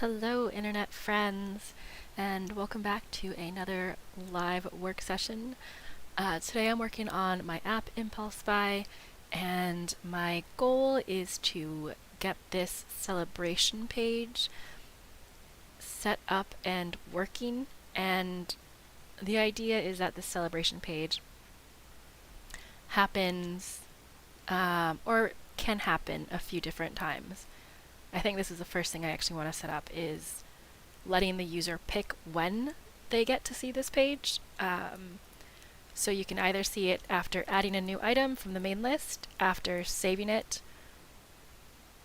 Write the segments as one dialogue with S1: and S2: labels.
S1: Hello, internet friends, and welcome back to another live work session. Today I'm working on my app Impulse-Buy, and my goal is to get this celebration page set up and working. And the idea is that the celebration page happens or can happen a few different times. I think this is the first thing I actually want to set up is letting the user pick when they get to see this page. So you can either see it after adding a new item from the main list, after saving it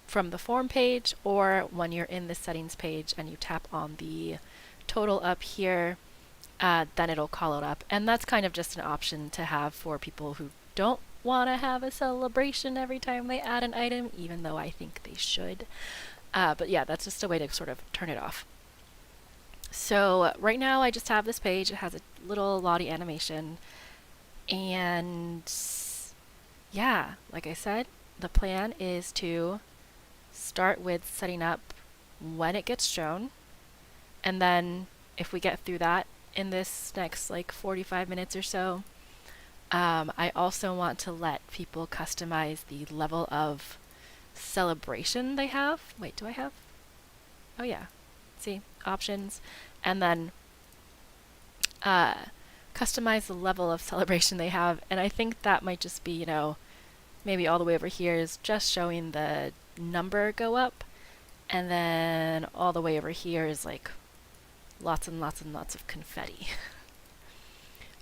S1: from the form page, or when you're in the settings page and you tap on the total up here, then it'll call it up. And that's kind of just an option to have for people who don't want to have a celebration every time they add an item, even though I think they should. But yeah, that's just a way to sort of turn it off. So right now I just have this page. It has a little Lottie animation. And yeah, like I said, the plan is to start with setting up when it gets shown. And then if we get through that in this next like 45 minutes or so, I also want to let people customize the level of celebration they have. Wait, do I have? Oh yeah. See, options. And then customize the level of celebration they have. And I think that might just be, maybe all the way over here is just showing the number go up. And then all the way over here is like lots and lots and lots of confetti.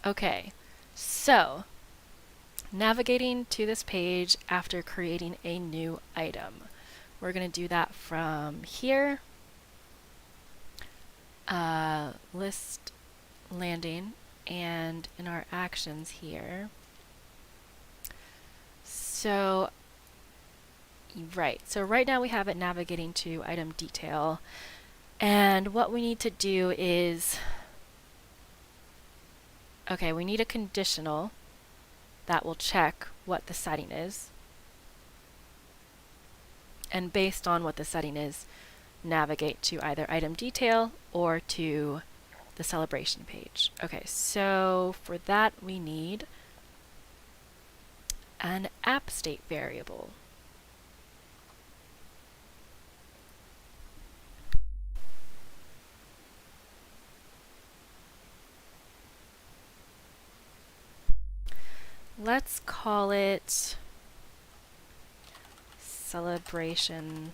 S1: Okay. So, navigating to this page after creating a new item. We're going to do that from here. List landing, and in our actions here. So, right now we have it navigating to item detail. And what we need to do is, we need a conditional that will check what the setting is. And based on what the setting is, navigate to either item detail or to the celebration page. Okay, so for that we need an app state variable. Let's call it celebration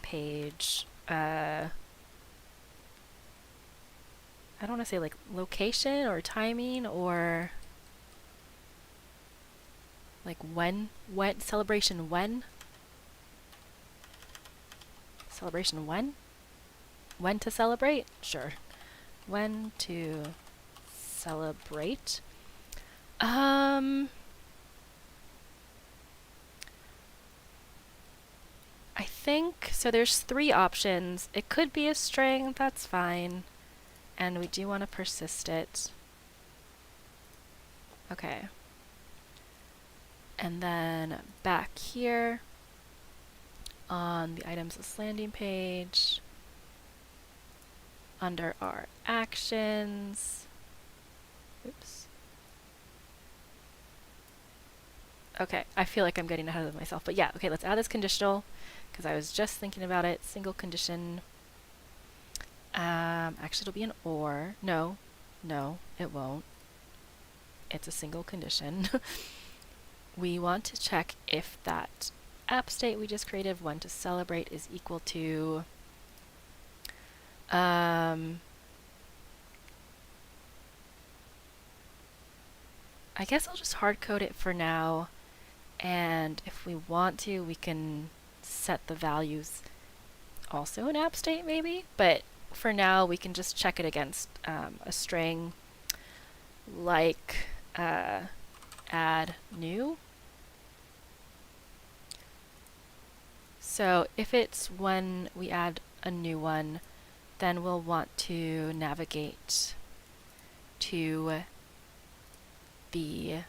S1: page. I don't want to say like location or timing or like when celebration when to celebrate, sure, when to celebrate. I think, so there's 3 options. It could be a string, that's fine. And we do want to persist it. Okay. And then back here on the items list landing page, under our actions, oops. Okay, I feel like I'm getting ahead of myself, but yeah, okay, let's add this conditional, because I was just thinking about it. Single condition. Actually, it'll be an or. No, it won't. It's a single condition. We want to check if that app state we just created, when to celebrate, is equal to I guess I'll just hard code it for now. And if we want to, we can set the values also in app state maybe, but for now we can just check it against a string like add new. So if it's when we add a new one, then we'll want to navigate to the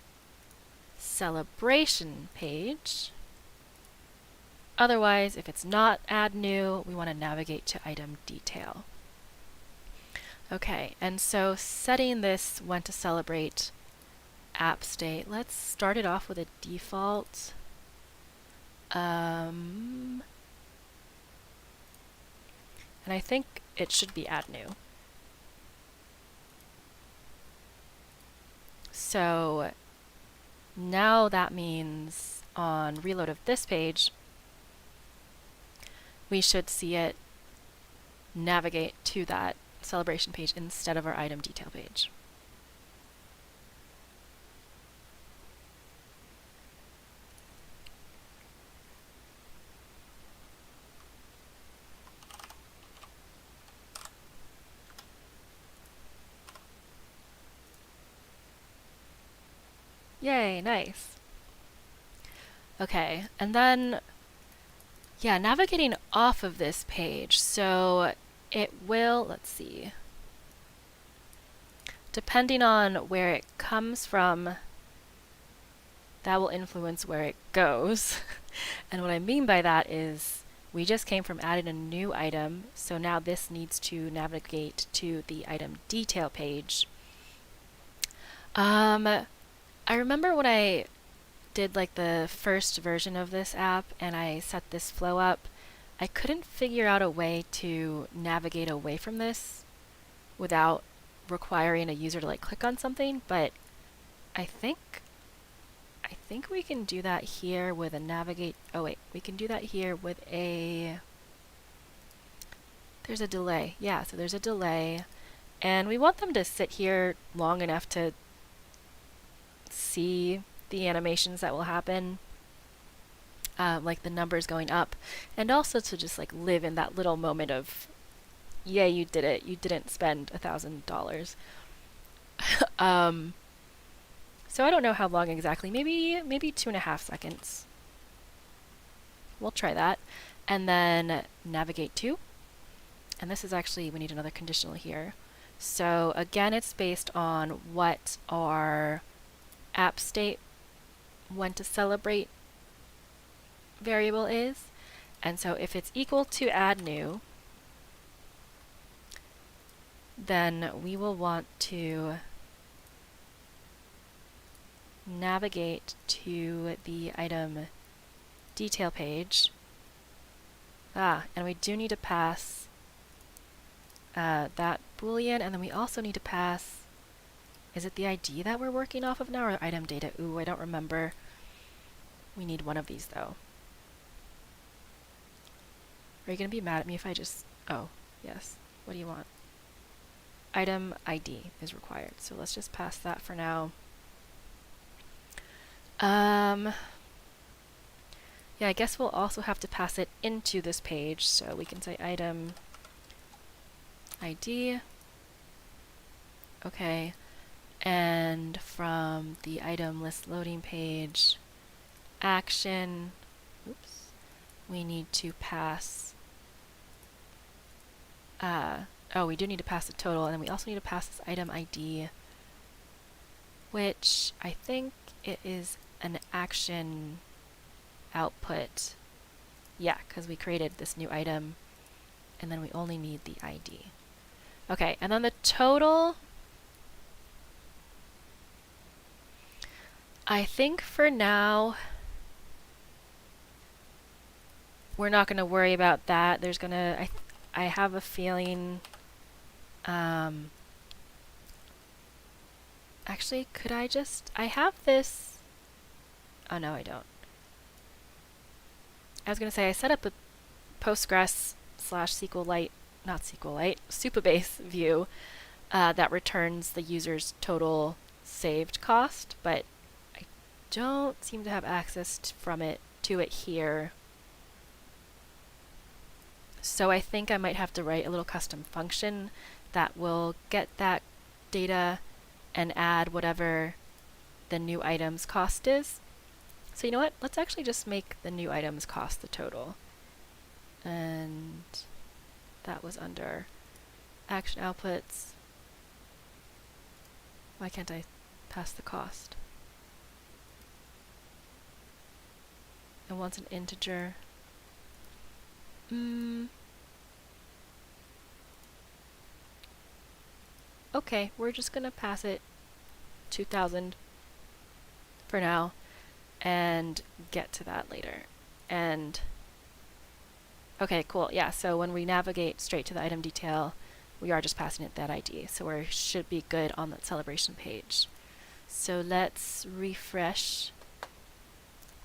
S1: celebration page Otherwise, if it's not add new, we want to navigate to item detail. Okay, and so setting this when to celebrate app state, let's start it off with a default. And I think it should be add new. So now that means on reload of this page, we should see it navigate to that celebration page instead of our item detail page. Yay, nice. Okay, and then, yeah, navigating off of this page, so it will, let's see, depending on where it comes from, that will influence where it goes. And what I mean by that is we just came from adding a new item, so now this needs to navigate to the item detail page. I remember when I did like the first version of this app and I set this flow up, I couldn't figure out a way to navigate away from this without requiring a user to like click on something, but I think we can do that here with a navigate. Oh wait, we can do that here with a, there's a delay. Yeah, so there's a delay, and we want them to sit here long enough to see the animations that will happen, like the numbers going up, and also to just like live in that little moment of, yay, you did it, you didn't spend $1,000. So I don't know how long exactly, maybe 2.5 seconds. We'll try that. And then navigate to, and this is actually, we need another conditional here. So again, it's based on what our app state when to celebrate variable is. And so if it's equal to add new, then we will want to navigate to the item detail page. And we do need to pass that boolean, and then we also need to pass, is it the ID that we're working off of now, or item data? Ooh, I don't remember. We need one of these though. Are you going to be mad at me if I just, oh, yes. What do you want? Item ID is required, so let's just pass that for now. Yeah, I guess we'll also have to pass it into this page, so we can say item ID. Okay, and from the item list loading page action, oops, we need to pass, oh, we do need to pass the total, and then we also need to pass this item ID, which I think it is an action output. Yeah, because we created this new item, and then we only need the ID. Okay, and then the total, I think for now, we're not going to worry about that. There's going to, I have a feeling, actually, could I just, I have this, oh no, I don't. I was going to say I set up a Postgres / SQLite, not SQLite, Supabase view that returns the user's total saved cost, but I don't seem to have access to it here. So I think I might have to write a little custom function that will get that data and add whatever the new item's cost is. So you know what? Let's actually just make the new items cost the total. And that was under action outputs. Why can't I pass the cost? And wants an integer. Okay, we're just gonna pass it 2000 for now and get to that later. And okay, cool. Yeah, so when we navigate straight to the item detail, we are just passing it that ID. So we should be good on that celebration page. So let's refresh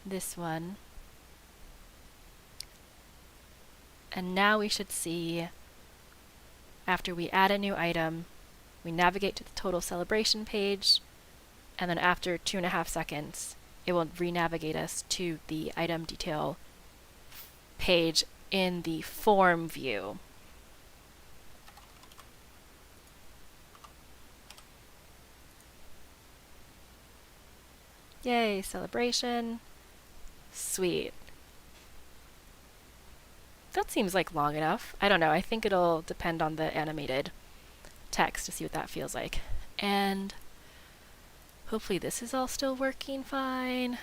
S1: this one. And now we should see, after we add a new item, we navigate to the total celebration page, and then after 2.5 seconds, it will re-navigate us to the item detail page in the form view. Yay, celebration. Sweet. That seems like long enough. I don't know, I think it'll depend on the animated text to see what that feels like. And hopefully this is all still working fine.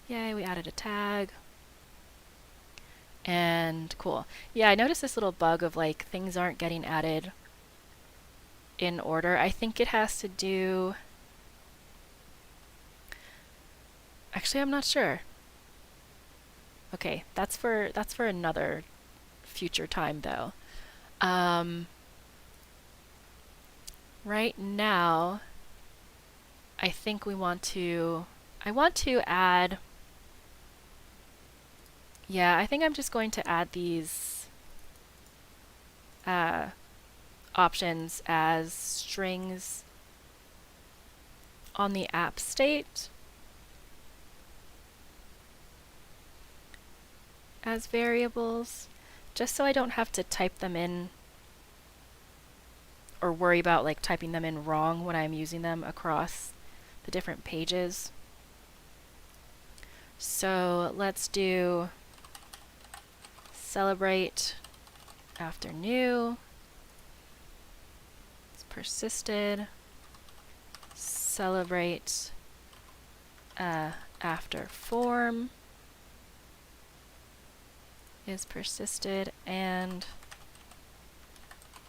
S1: Yay, we added a tag. And cool. Yeah, I noticed this little bug of like things aren't getting added in order. I think it has to do... Actually, I'm not sure. Okay, that's for another future time though. Right now, I think I want to add... Yeah, I think I'm just going to add these options as strings on the app state as variables, just so I don't have to type them in or worry about like typing them in wrong when I'm using them across the different pages. So let's do celebrate after new, it's persisted, celebrate after form is persisted, and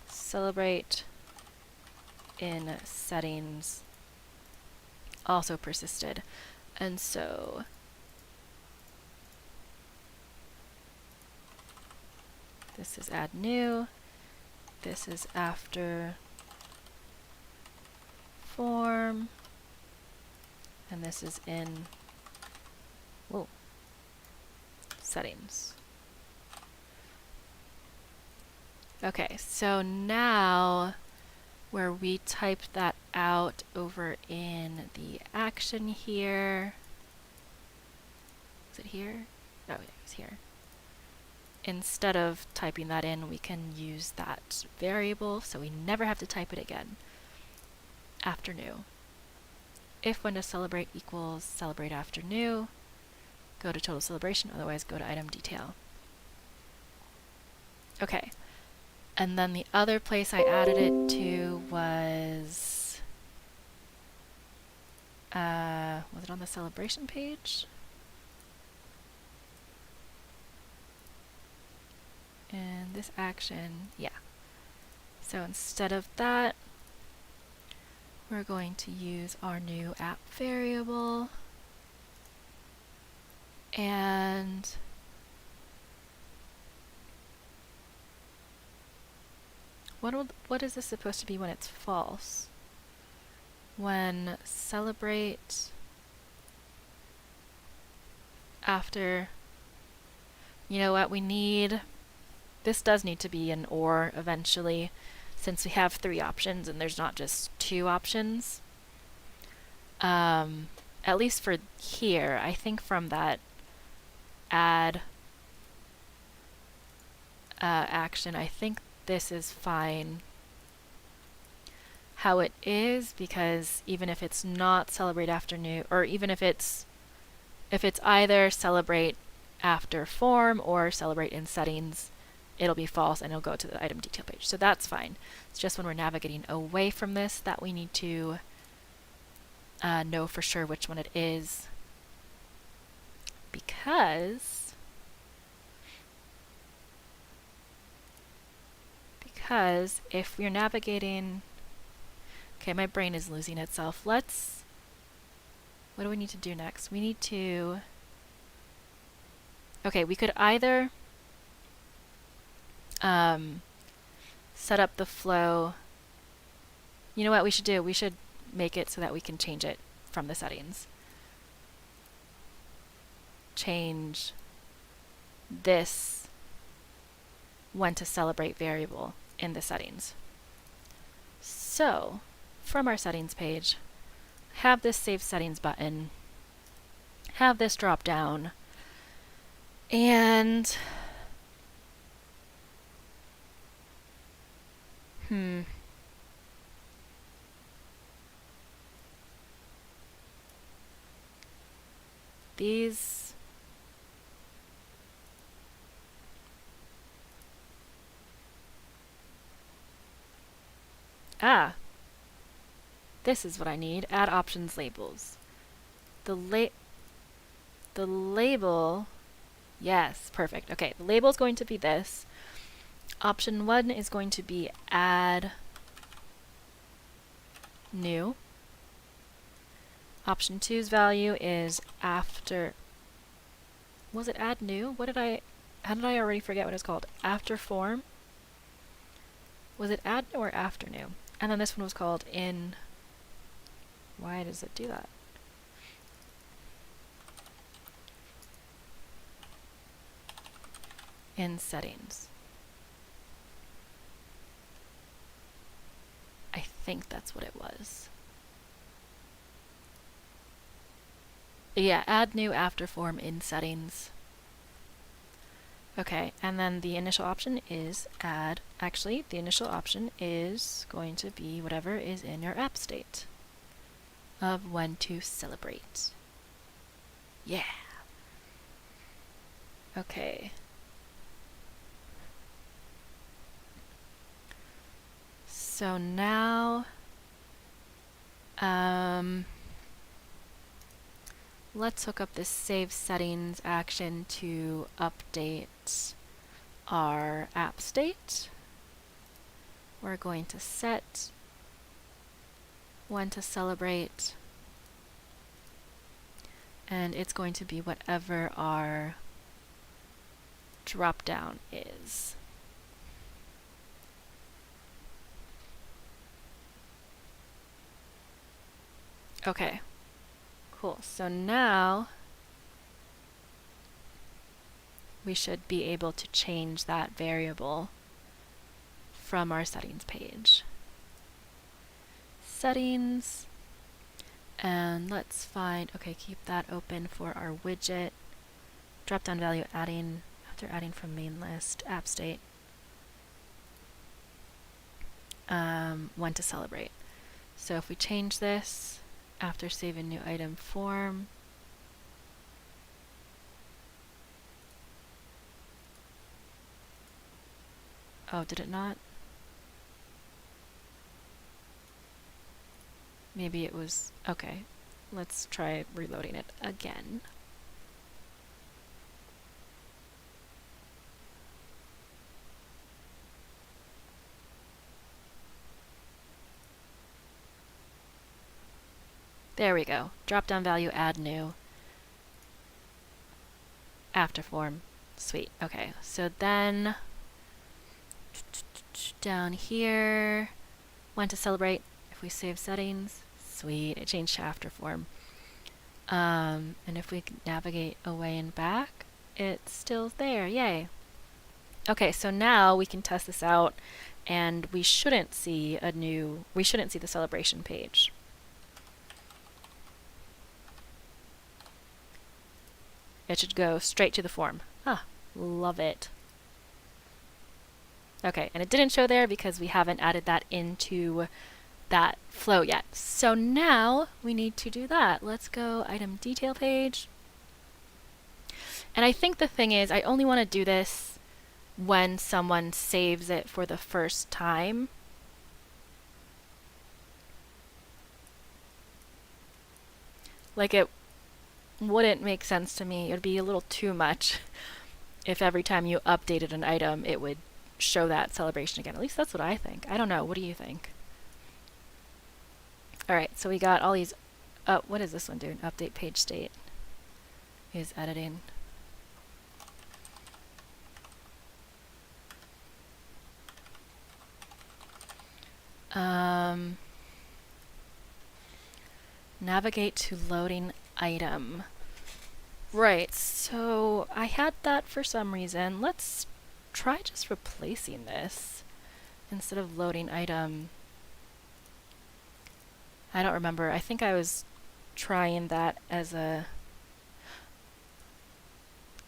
S1: celebrate in settings also persisted. And so this is add new, this is after form, and this is in settings. Okay, so now where we typed that out over in the action here, is it here? Oh, it was here. Instead of typing that in, we can use that variable, so we never have to type it again. After new. If when to celebrate equals celebrate after new, go to total celebration, otherwise go to item detail. Okay. And then the other place I added it to was it on the celebration page? And this action, yeah. So instead of that, we're going to use our new app variable. And what is this supposed to be when it's false? When celebrate after, you know what, this does need to be an or eventually, since we have 3 options and there's not just 2 options. At least for here, I think from that add action, I think this is fine how it is, because even if it's not celebrate after new, or even if it's either celebrate after form or celebrate in settings, it'll be false and it'll go to the item detail page. So that's fine. It's just when we're navigating away from this that we need to know for sure which one it is, because because if we're navigating, okay, my brain is losing itself. What do we need to do next? We need to, okay, we could either set up the flow. You know what we should do? We should make it so that we can change it from the settings. Change this when to celebrate variable in the settings. So, from our settings page, have this Save Settings button, have this drop down, and these this is what I need. Add options labels. The label, yes, perfect. Okay, the label is going to be this. Option 1 is going to be add new. Option 2's value is after, was it add new? How did I already forget what it's called? After form? Was it add new or after new? And then this one was called in, why does it do that? In settings. I think that's what it was. Yeah, add new after form in settings. Okay, and then the initial option is add, actually, the initial option is going to be whatever is in your app state of when to celebrate. Yeah. Okay. So now, let's hook up this Save Settings action to update our app state. We're going to set when to celebrate, and it's going to be whatever our drop down is. Okay, cool. So now we should be able to change that variable from our settings page. Settings, and let's find, okay, keep that open for our widget. Drop down value adding, after adding from main list, app state, when to celebrate. So if we change this, after saving new item form, oh, did it not? Maybe it was, okay, let's try reloading it again. There we go. Drop down value, add new. After form. Sweet. Okay, so then down here, when to celebrate, if we save settings, sweet, it changed to after form. And if we navigate away and back, it's still there, yay. Okay, so now we can test this out, and we shouldn't see the celebration page. It should go straight to the form. Ah, love it. Okay, and it didn't show there because we haven't added that into that flow yet. So now we need to do that. Let's go item detail page. And I think the thing is, I only want to do this when someone saves it for the first time. Like, it wouldn't make sense to me. It would be a little too much if every time you updated an item it would show that celebration again. At least that's what I think. I don't know. What do you think? All right, so we got all these. What is this one doing? Update page state is editing. Navigate to loading item. Right, so I had that for some reason. Let's try just replacing this instead of loading item. I don't remember. I think I was trying that as a...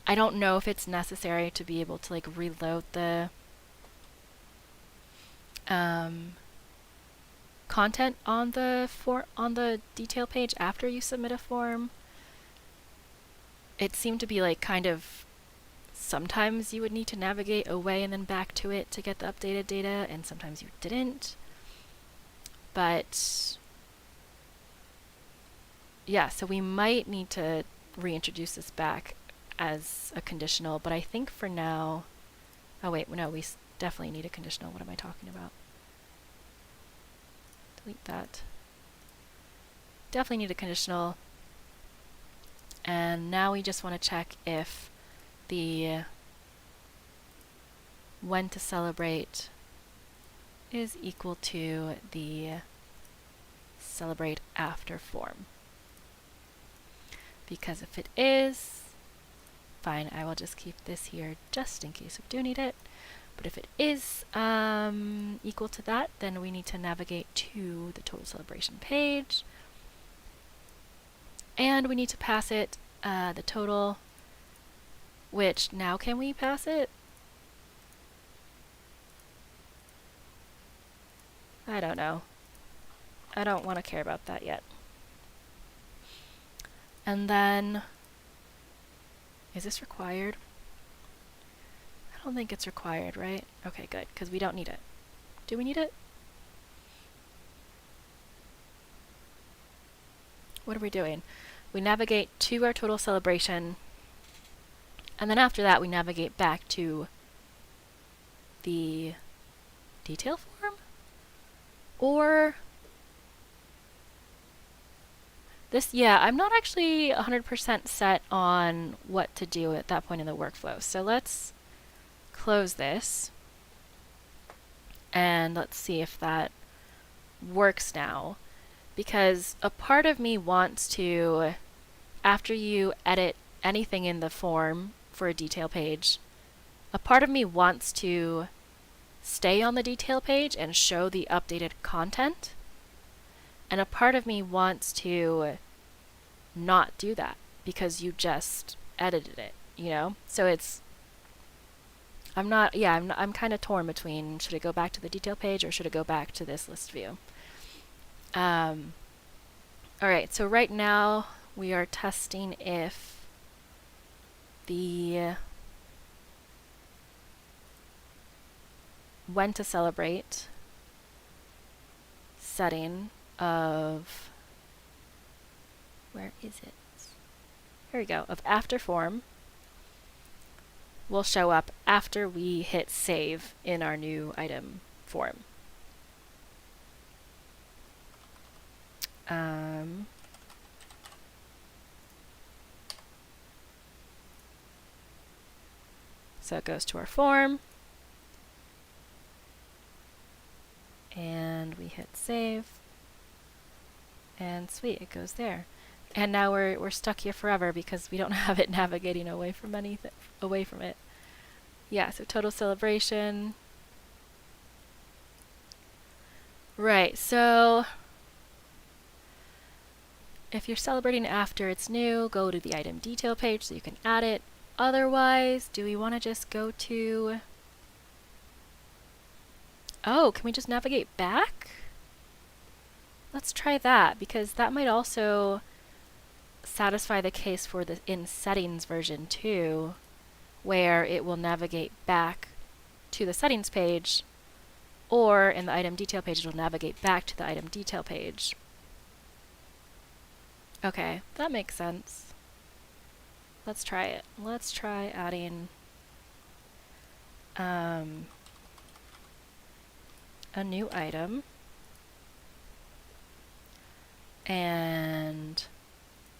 S1: I don't know if it's necessary to be able to like reload the content on the detail page after you submit a form. It seemed to be like kind of sometimes you would need to navigate away and then back to it to get the updated data, and sometimes you didn't. But yeah, so we might need to reintroduce this back as a conditional, but I think for now... Oh wait, no, we definitely need a conditional. What am I talking about? Delete that. Definitely need a conditional. And now we just want to check if the when to celebrate is equal to the celebrate after form. Because if it is, fine, I will just keep this here just in case we do need it. But if it is equal to that, then we need to navigate to the total celebration page. And we need to pass it the total, which now can we pass it? I don't know. I don't want to care about that yet. And then, is this required? I don't think it's required, right? Okay, good, because we don't need it. Do we need it? What are we doing? We navigate to our total celebration, and then after that we navigate back to the detail form? Or this, yeah, I'm not actually 100% set on what to do at that point in the workflow. So let's close this and let's see if that works now. Because a part of me wants to, after you edit anything in the form for a detail page, a part of me wants to stay on the detail page and show the updated content. And a part of me wants to not do that because you just edited it, you know? So it's, I'm kind of torn between should it go back to the detail page or should it go back to this list view. All right, so right now we are testing if the when to celebrate setting of, where is it? Here we go, of after form will show up after we hit save in our new item form. So it goes to our form, and we hit save, and sweet, it goes there. And now we're stuck here forever because we don't have it navigating away from anything, away from it. Yeah, so total celebration. Right, so if you're celebrating after it's new, go to the item detail page so you can add it. Otherwise, do we want to just go to... Oh, can we just navigate back? Let's try that, because that might also satisfy the case for the in settings version 2, where it will navigate back to the settings page, or in the item detail page, it will navigate back to the item detail page. Okay, that makes sense. Let's try it. Let's try adding a new item and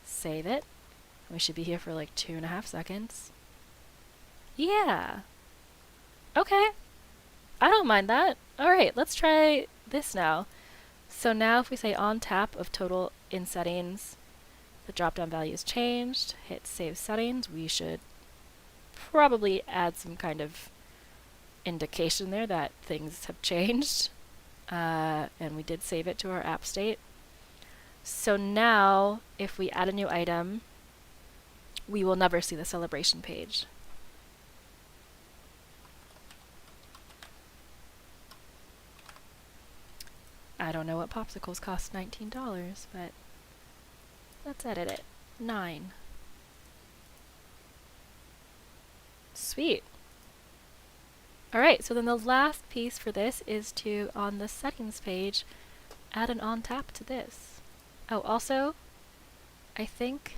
S1: save it. We should be here for like 2.5 seconds. Yeah. Okay. I don't mind that. Alright, let's try this now. So now if we say on tap of total in settings, the drop-down value is changed, hit save settings, we should probably add some kind of indication there that things have changed. And we did save it to our app state. So now, if we add a new item, we will never see the celebration page. I don't know what popsicles cost $19, but let's edit it. 9. Sweet. Alright, so then the last piece for this is to, on the settings page, add an on tap to this. Oh, also, I think,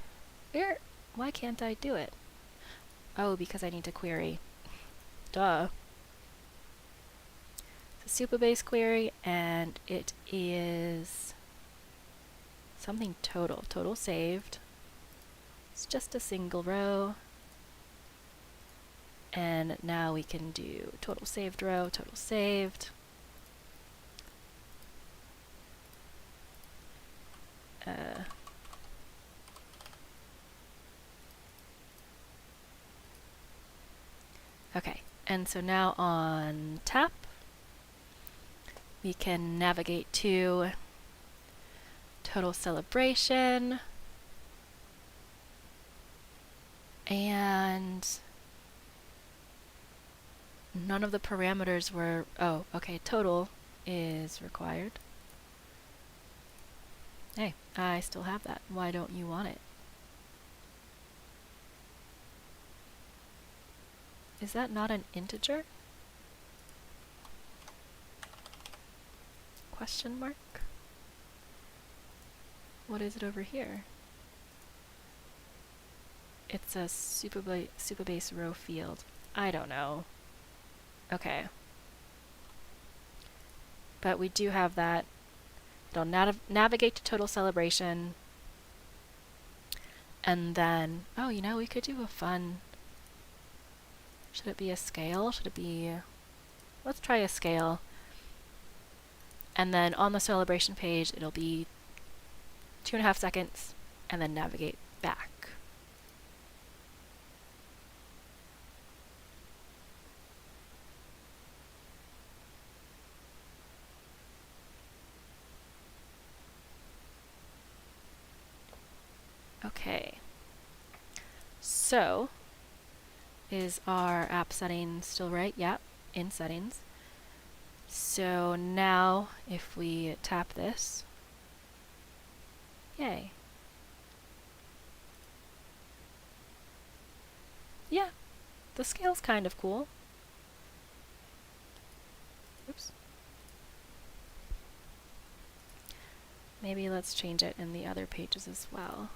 S1: why can't I do it? Oh, because I need to query. Duh. It's a Supabase query, and it is something total. Total saved. It's just a single row. And now we can do total saved row, total saved. Okay, and so now on tap, we can navigate to total celebration, and none of the parameters were, oh, okay, total is required. Hey, I still have that. Why don't you want it? Is that not an integer? Question mark? What is it over here? It's a Supabase row field. I don't know. Okay. But we do have that. It'll navigate to total celebration. And then, oh, you know, we could do a fun... Should it be a scale? Should it be... Let's try a scale. And then on the celebration page, it'll be 2.5 seconds, and then navigate back. Okay. So, is our app setting still right? Yep, in settings. So now, if we tap this, yay. Yeah, the scale's kind of cool. Oops. Maybe let's change it in the other pages as well.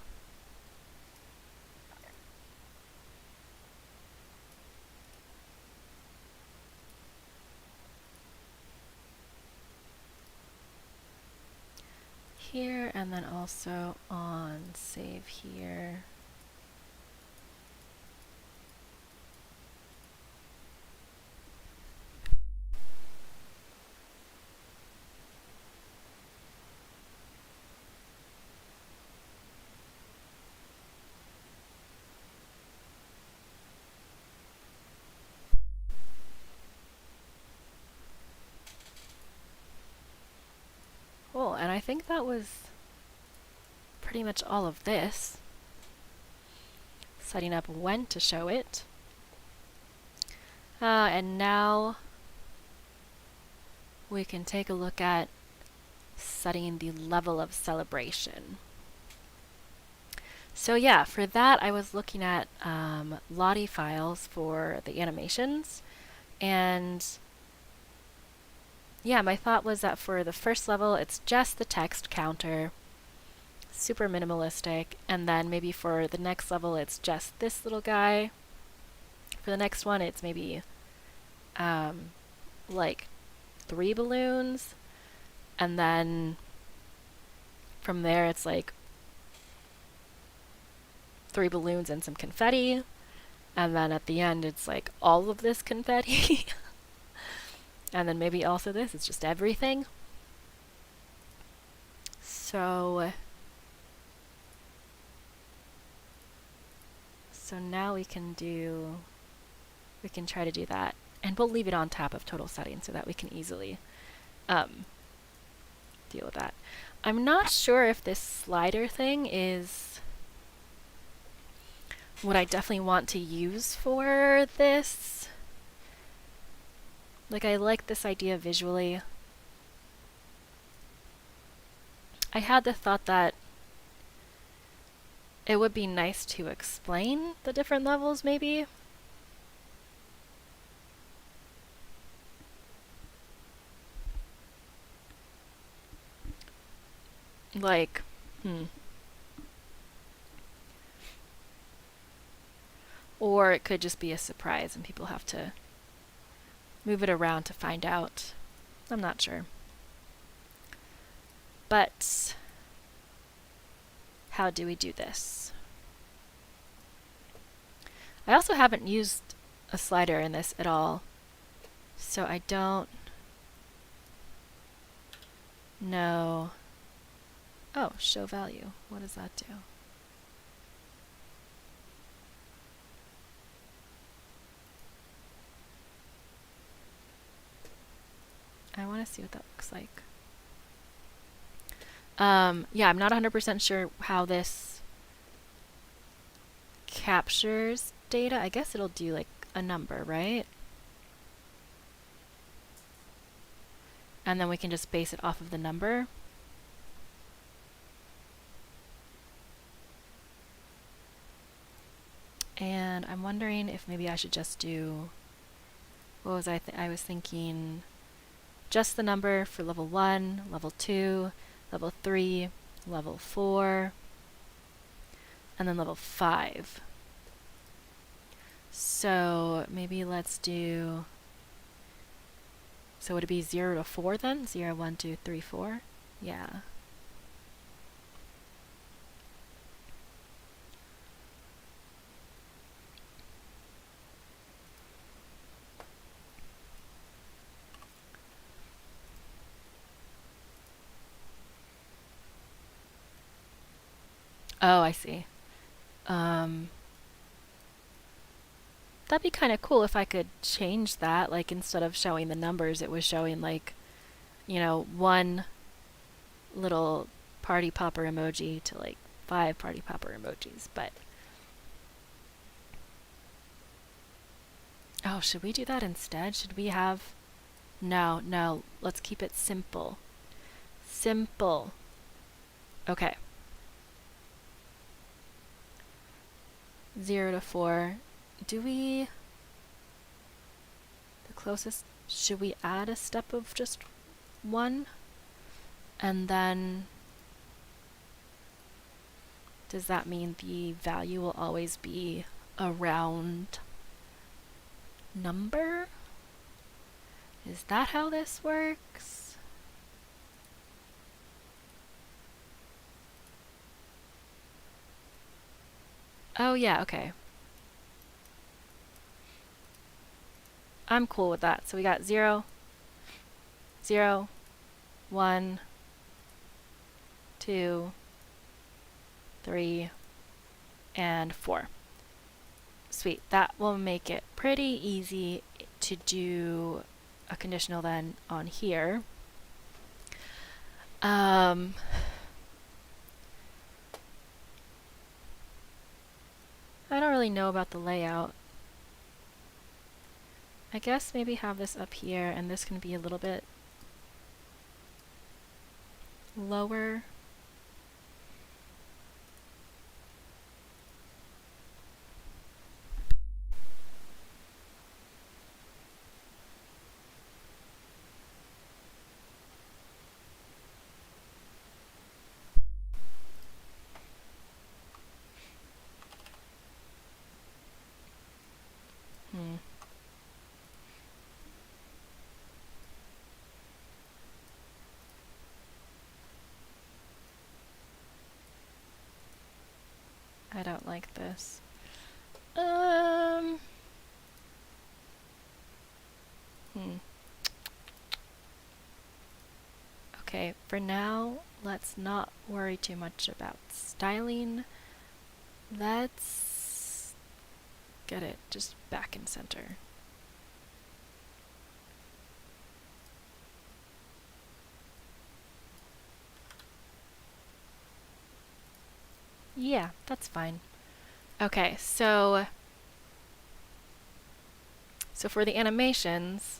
S1: Here, and then also on save here. Cool, and I think that was pretty much all of this. Setting up when to show it. And now we can take a look at setting the level of celebration. So yeah, for that I was looking at Lottie files for the animations, and yeah, my thought was that for the first level it's just the text counter, super minimalistic, and then maybe for the next level it's just this little guy. For the next one it's maybe like 3 balloons, and then from there it's like 3 balloons and some confetti, and then at the end it's like all of this confetti. And then maybe also this, it's just everything. So now we can try to do that, and we'll leave it on top of total settings so that we can easily deal with that. I'm not sure if this slider thing is what I definitely want to use for this. Like, I like this idea visually. I had the thought that it would be nice to explain the different levels, maybe. Like, Or it could just be a surprise and people have to move it around to find out. I'm not sure. But how do we do this? I also haven't used a slider in this at all, so I don't know. Oh, show value. What does that do? I want to see what that looks like. Yeah, I'm not 100% sure how this captures data. I guess it'll do like a number, right? And then we can just base it off of the number. And I'm wondering if maybe I should just do, what was I was thinking just the number for level 1, level 2, level 3, level 4, and then level 5. So maybe let's do, so would it be 0 to 4 then? 0, 1, 2, 3, 4? Yeah. Oh, I see. That'd be kind of cool if I could change that. Like, instead of showing the numbers, it was showing like, you know, 1 little party popper emoji to like 5 party popper emojis. But oh, should we do that instead? Should we have, no, let's keep it simple. Simple. Okay. 0 to 4. Do we, the closest, should we add a step of just 1? And then, does that mean the value will always be a round number? Is that how this works? Oh yeah, okay. I'm cool with that. So we got 0, 0, 1, 2, 3, and 4. Sweet. That will make it pretty easy to do a conditional then on here. I don't really know about the layout. I guess maybe have this up here, and this can be a little bit lower. like this. Okay, for now, let's not worry too much about styling. Let's get it just back in center. Yeah, that's fine. Okay, so for the animations,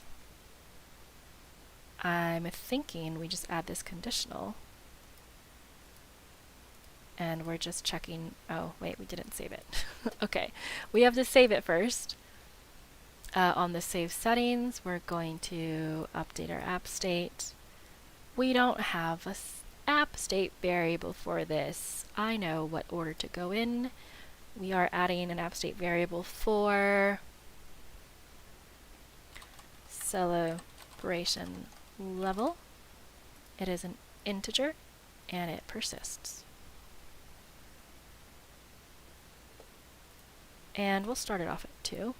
S1: I'm thinking we just add this conditional. And we're just checking, oh wait, we didn't save it. Okay, we have to save it first. On the save settings, we're going to update our app state. We don't have a app state variable for this. I know what order to go in. We are adding an app state variable for celebration level. It is an integer and it persists. And we'll start it off at 2.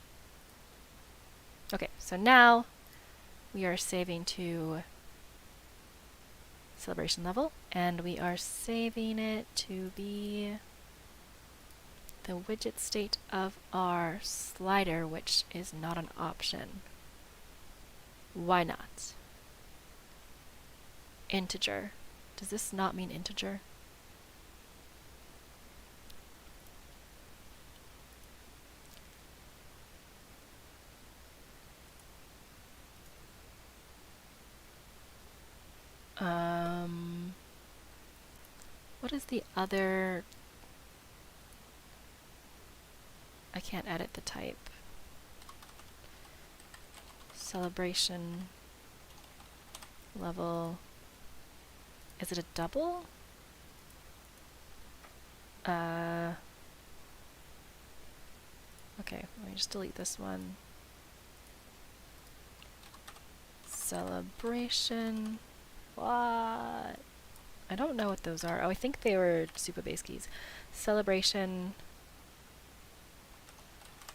S1: Okay, so now we are saving to celebration level, and we are saving it to be the widget state of our slider, which is not an option. Why not? Integer. Does this not mean integer? What is the other? I can't edit the type. Celebration level. Is it a double? Okay, let me just delete this one. Celebration. What? I don't know what those are. Oh, I think they were super base keys. Celebration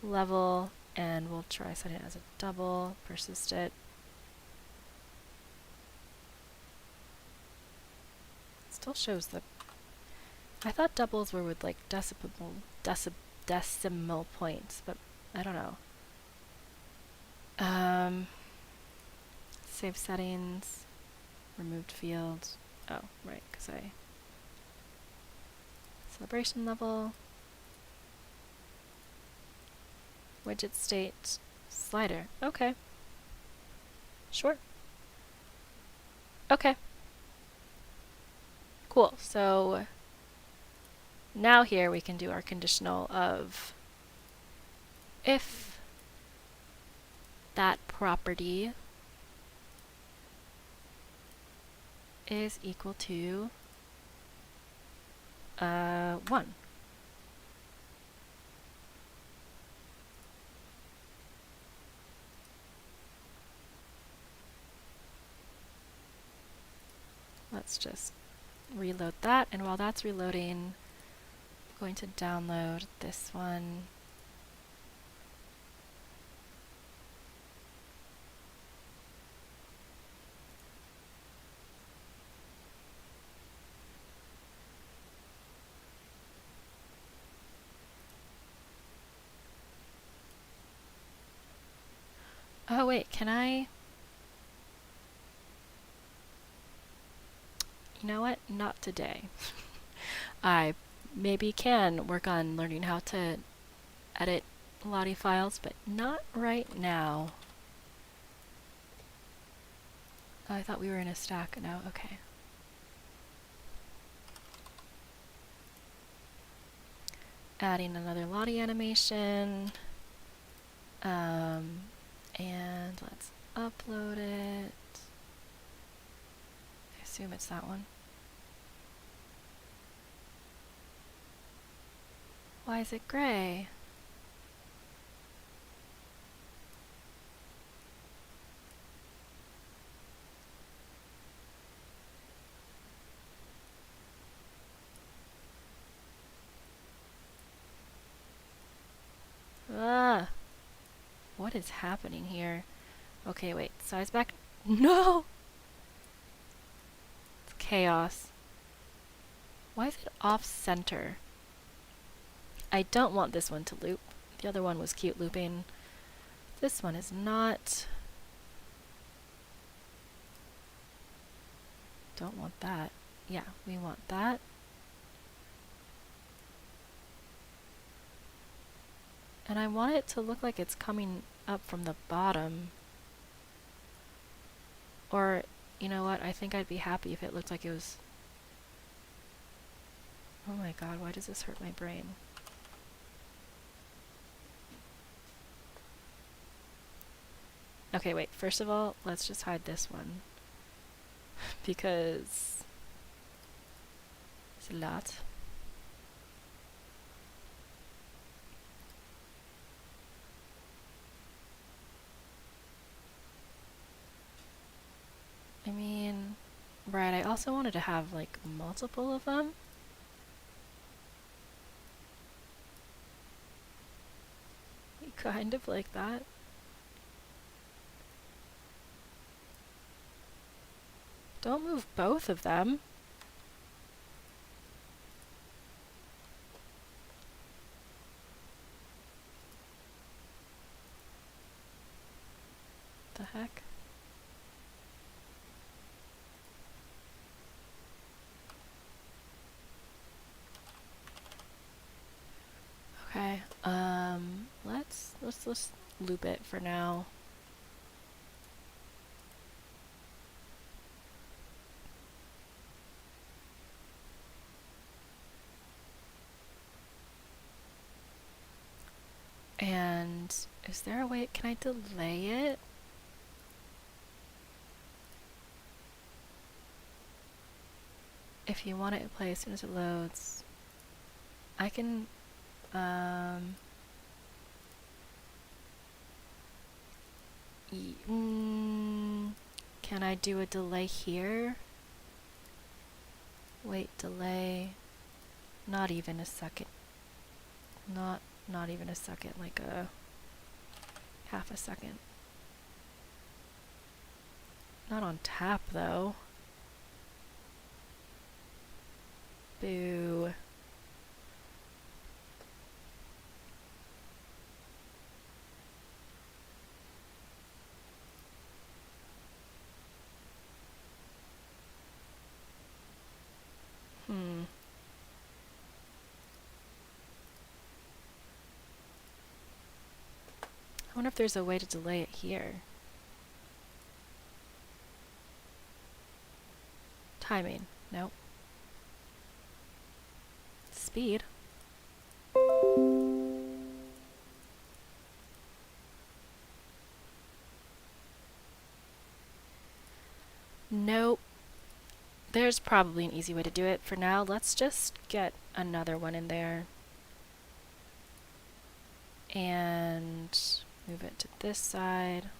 S1: level, and we'll try setting it as a double, persist it. Still shows the... I thought doubles were with like decimal points, but I don't know. Save settings, removed fields. Oh, right, because I... Celebration level, widget state, slider. Okay. Sure. Okay. Cool. So now here we can do our conditional of if that property is equal to 1. Let's just reload that, and while that's reloading, I'm going to download this one. Oh wait, can I? You know what? Not today. I maybe can work on learning how to edit Lottie files, but not right now. Oh, I thought we were in a stack. No, okay. Adding another Lottie animation. And let's upload it. I assume it's that one. Why is it gray? what is happening here? Okay, wait, size back. No! It's chaos. Why is it off center? I don't want this one to loop. The other one was cute looping. This one is not. Don't want that. Yeah, we want that. And I want it to look like it's coming up from the bottom. Or, you know what? I think I'd be happy if it looked like it was... Oh my god, why does this hurt my brain? Okay, wait. First of all, let's just hide this one. Because... it's a lot. I mean... Right, I also wanted to have, like, multiple of them. Kind of like that. Don't move both of them. The heck? Okay, let's loop it for now. And is there a way, can I delay it? If you want it to play as soon as it loads, I can, can I do a delay here? Wait, delay, not even a second. Not even a second, like a half a second. Not on tap though. Boo. I wonder if there's a way to delay it here. Timing. Nope. Speed. Nope. There's probably an easy way to do it. For now, let's just get another one in there. And move it to this side.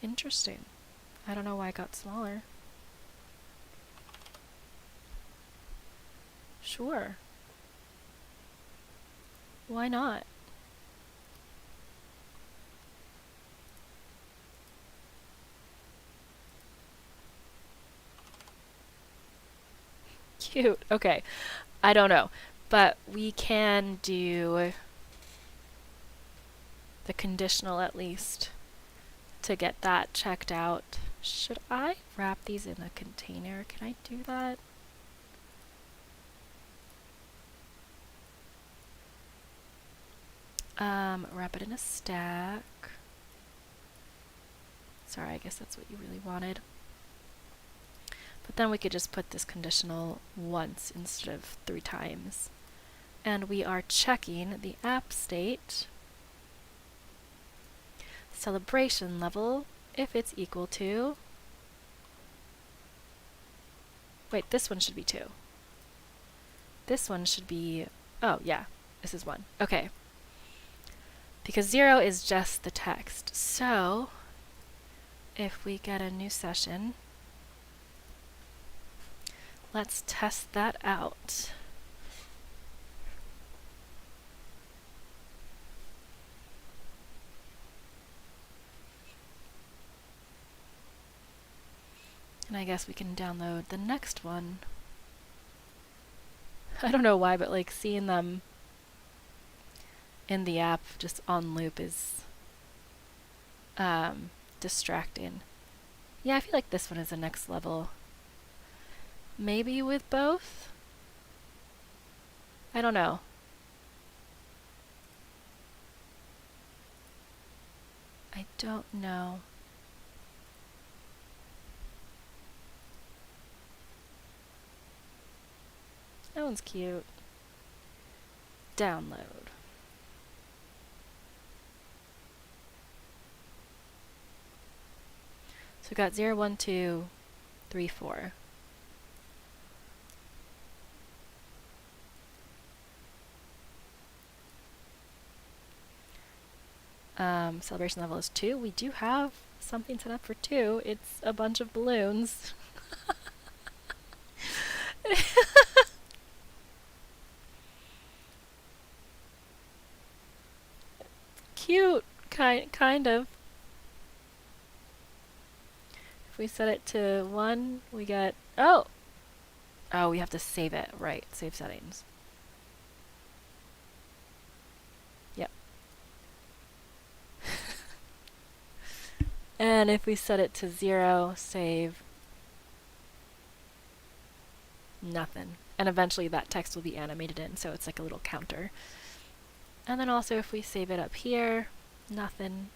S1: Interesting. I don't know why it got smaller. Sure. Why not? Cute. Okay. I don't know. But we can do the conditional at least to get that checked out. Should I wrap these in a container? Can I do that? Wrap it in a stack. Sorry, I guess that's what you really wanted. But then we could just put this conditional once instead of 3 times. And we are checking the app state celebration level if it's equal to... Wait, this one should be 2. This one should be... Oh, yeah, this is 1. Okay. Because 0 is just the text. So if we get a new session, let's test that out. And I guess we can download the next one. I don't know why, but like seeing them in the app just on loop is distracting. Yeah, I feel like this one is the next level. Maybe with both? I don't know. I don't know. That one's cute. Download. So we got 0, 1, 2, 3, 4. Celebration level is 2. We do have something set up for 2. It's a bunch of balloons. Cute, kind of. If we set it to 1, we get... Oh! Oh, we have to save it. Right, save settings. Yep. And if we set it to 0, save... Nothing. And eventually that text will be animated in, so it's like a little counter. And then also if we save it up here, nothing.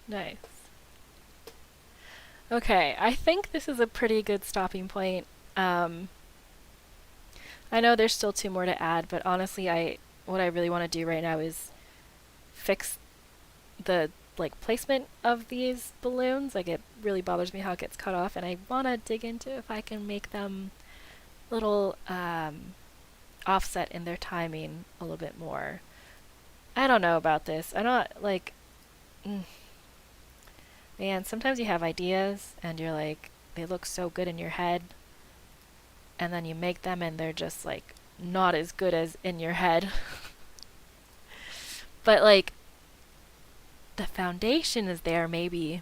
S1: Nice. Okay, I think this is a pretty good stopping point. I know there's still 2 more to add, but honestly, what I really want to do right now is fix the placement of these balloons. Like, it really bothers me how it gets cut off, and I want to dig into if I can make them little offset in their timing a little bit more. I don't know about this. I'm not like... Man, sometimes you have ideas and you're like, they look so good in your head, and then you make them and they're just like not as good as in your head. But like, the foundation is there, maybe.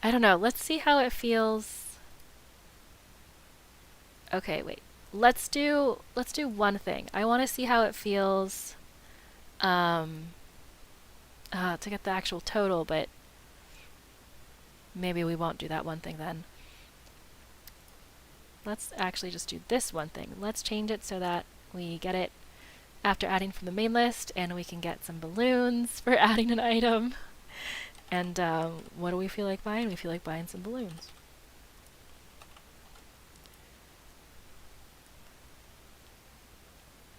S1: I don't know. Let's see how it feels. Okay, wait. Let's do one thing. I want to see how it feels to get the actual total, but maybe we won't do that one thing then. Let's actually just do this one thing. Let's change it so that we get it after adding from the main list, and we can get some balloons for adding an item. And what do we feel like buying? We feel like buying some balloons.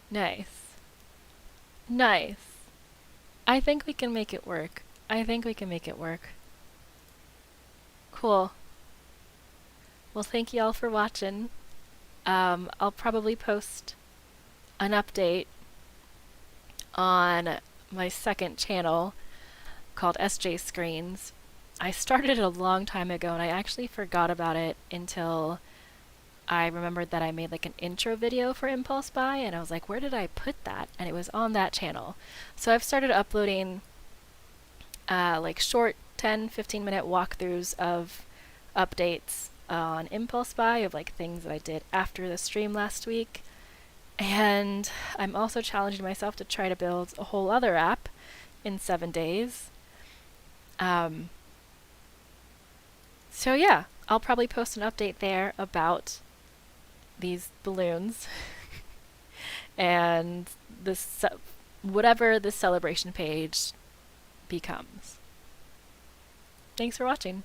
S1: Nice. Nice. I think we can make it work. I think we can make it work. Cool. Well, thank you all for watching. I'll probably post an update on my second channel called SJ Screens. I started it a long time ago, and I actually forgot about it until I remembered that I made like an intro video for Impulse Buy, and I was like, where did I put that? And it was on that channel. So I've started uploading like short 10-15 minute walkthroughs of updates on Impulse Buy of like things that I did after the stream last week. And I'm also challenging myself to try to build a whole other app in 7 days. So yeah, I'll probably post an update there about these balloons and this whatever the celebration page becomes. Thanks for watching.